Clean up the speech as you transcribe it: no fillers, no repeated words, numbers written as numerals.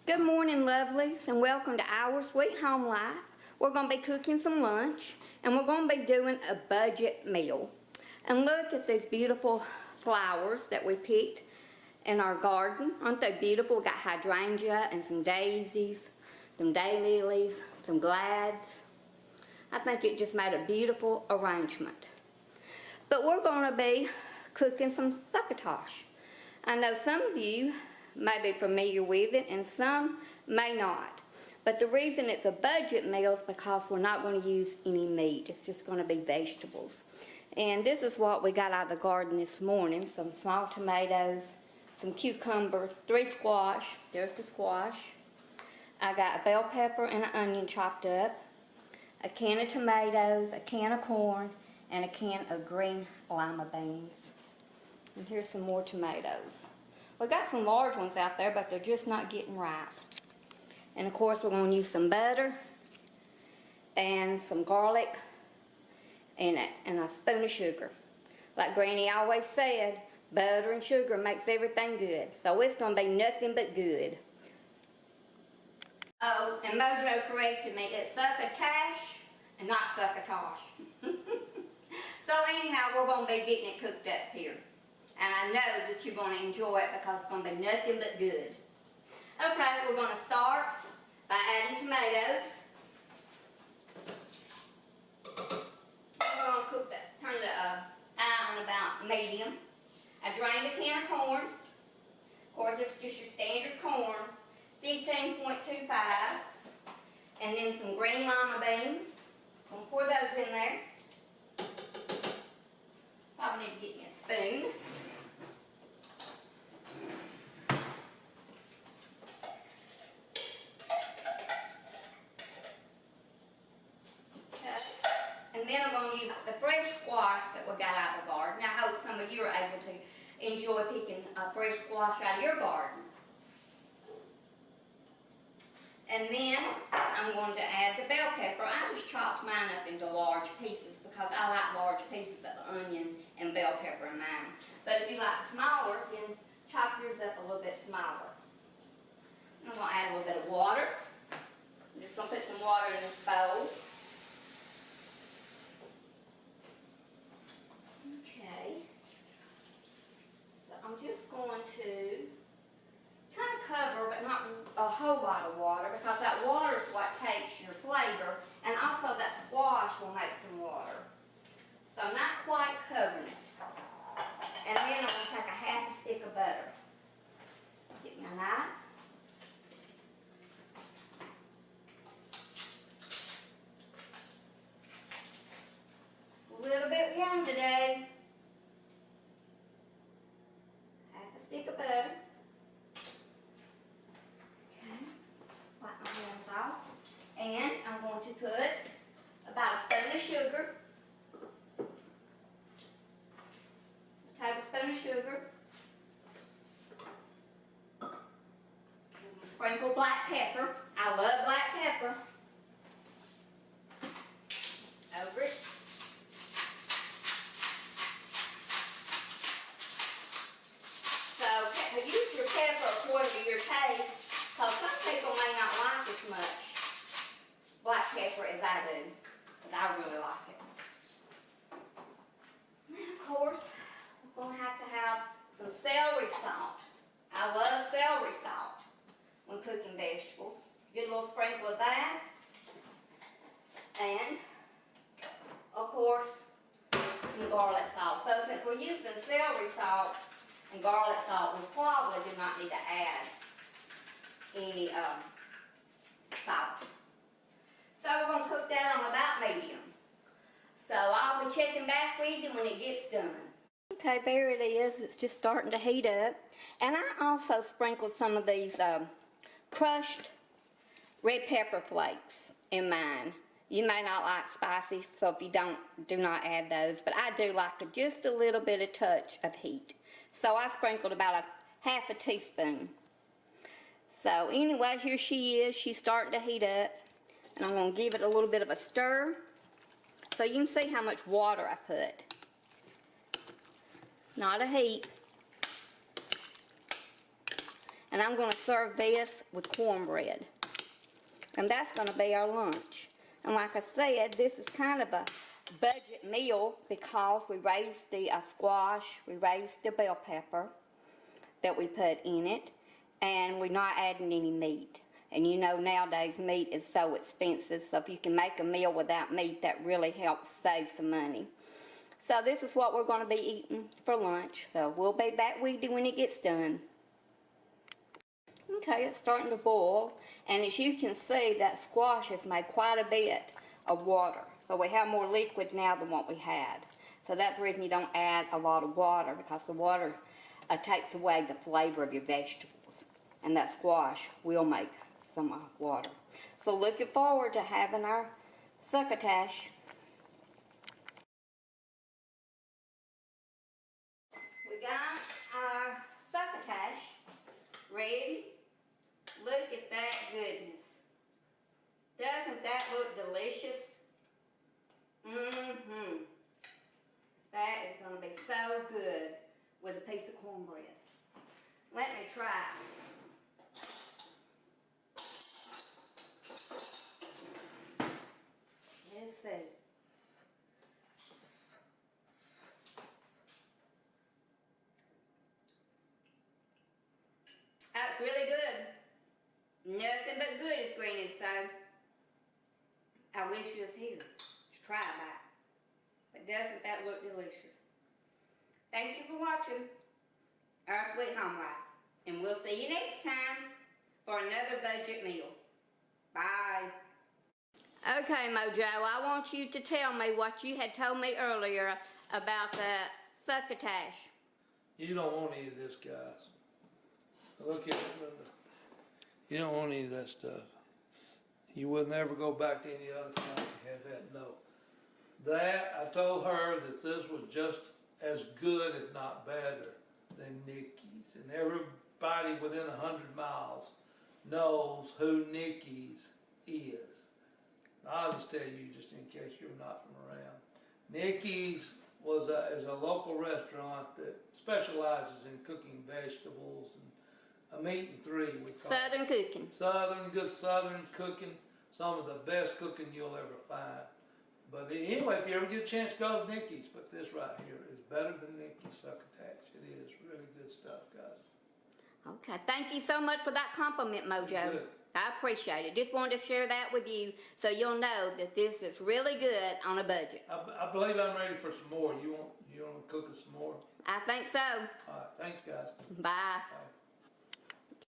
Good morning, lovelies, and welcome to Our Sweet Home Life. We're going to be cooking some lunch, and we're going to be doing a budget meal. And look at these beautiful flowers that we picked in our garden. Aren't they beautiful? We got hydrangea and some daisies, some daylilies, some glads. I think it just made a beautiful arrangement. But we're going to be cooking some succotash. I know some of you may be familiar with it and some may not. But the reason it's a budget meal is because we're not going to use any meat. It's just going to be vegetables. And this is what we got out of the garden this morning. Some small tomatoes, some cucumbers, 3 squash. There's the squash. I got a bell pepper and an onion chopped up, a can of tomatoes, a can of corn, and a can of green lima beans. And here's some more tomatoes. We got some large ones out there, but they're just not getting ripe. And of course we're going to use some butter and some garlic and a spoon of sugar. Like Granny always said, butter and sugar makes everything good. So it's going to be nothing but good. Oh, and Mojo corrected me. It's succotash and not succotash. So anyhow, we're going to be getting it cooked up here. And I know that you're going to enjoy it because it's going to be nothing but good. Okay, we're going to start by adding tomatoes. We're going to cook that, turn the eye on about medium. I drained a can of corn. Of course, it's just your standard corn, 15.25. And then some green lima beans. I'm going to pour those in there. Probably need to get me a spoon. And then I'm going to use the fresh squash that we got out of the garden. I hope some of you are able to enjoy picking fresh squash out of your garden. And then I'm going to add the bell pepper. I just chopped mine up into large pieces because I like large pieces of onion and bell pepper in mine. But if you like smaller, then chop yours up a little bit smaller. I'm going to add a little bit of water. I'm just going to put some water in this bowl. Okay. So I'm just going to kind of cover, but not a whole lot of water, because that water is what takes your flavor, and also that squash will make some water. So I'm not quite covering it. And then I'm going to take a half a stick of butter. Get my knife. A little bit warm today. Half a stick of butter. Wipe my hands off. And I'm going to put about a spoon of sugar. A tablespoon of sugar. Sprinkle black pepper. I love black pepper. Over it. So use your pepper according to your taste. Because some people may not like as much black pepper as I do, but I really like it. And of course, we're going to have some celery salt. I love celery salt when cooking vegetables. Get a little sprinkle of that. And, of course, some garlic salt. So since we're using celery salt and garlic salt, we probably do not need to add any salt. So we're going to cook that on about medium. So I'll be checking back with you when it gets done. Okay, there it is. It's just starting to heat up. And I also sprinkled some of these crushed red pepper flakes in mine. You may not like spicy, so if you do not add those. But I do like just a little bit of touch of heat. So I sprinkled about a half a teaspoon. So anyway, here she is. She's starting to heat up. And I'm going to give it a little bit of a stir. So you can see how much water I put. Not a heap. And I'm going to serve this with cornbread. And that's going to be our lunch. And like I said, this is kind of a budget meal because we raised the squash, we raised the bell pepper that we put in it, and we're not adding any meat. And you know nowadays meat is so expensive, so if you can make a meal without meat, that really helps save some money. So this is what we're going to be eating for lunch. So we'll be back with you when it gets done. Okay, it's starting to boil, and as you can see, that squash has made quite a bit of water. So we have more liquid now than what we had. So that's the reason you don't add a lot of water, because the water takes away the flavor of your vegetables. And that squash will make some water. So looking forward to having our succotash. We got our succotash ready. Look at that goodness. Doesn't that look delicious? Mm-hmm. That is going to be so good with a piece of cornbread. Let me try. Let's see. That's really good. Nothing but good is green inside. I wish you was here to try that. But doesn't that look delicious? Thank you for watching Our Sweet Home Life. And we'll see you next time for another budget meal. Bye. Okay, Mojo, I want you to tell me what you had told me earlier about the succotash. You don't want any of this, guys. Look at it, Linda. You don't want any of that stuff. You will never go back to any other country and have that. No. That, I told her that this was just as good, if not better, than Nikki's. And everybody within 100 miles knows who Nikki's is. I'll just tell you, just in case you're not from around. Nikki's is a local restaurant that specializes in cooking vegetables and meat and three. We call Southern cooking. Good Southern cooking. Some of the best cooking you'll ever find. But anyway, if you ever get a chance, go to Nikki's. But this right here is better than Nikki's succotash. It is really good stuff, guys. Okay, thank you so much for that compliment, Mojo. Good. I appreciate it. Just wanted to share that with you so you'll know that this is really good on a budget. I believe I'm ready for some more. You want to cook us some more? I think so. All right, thanks, guys. Bye. Bye.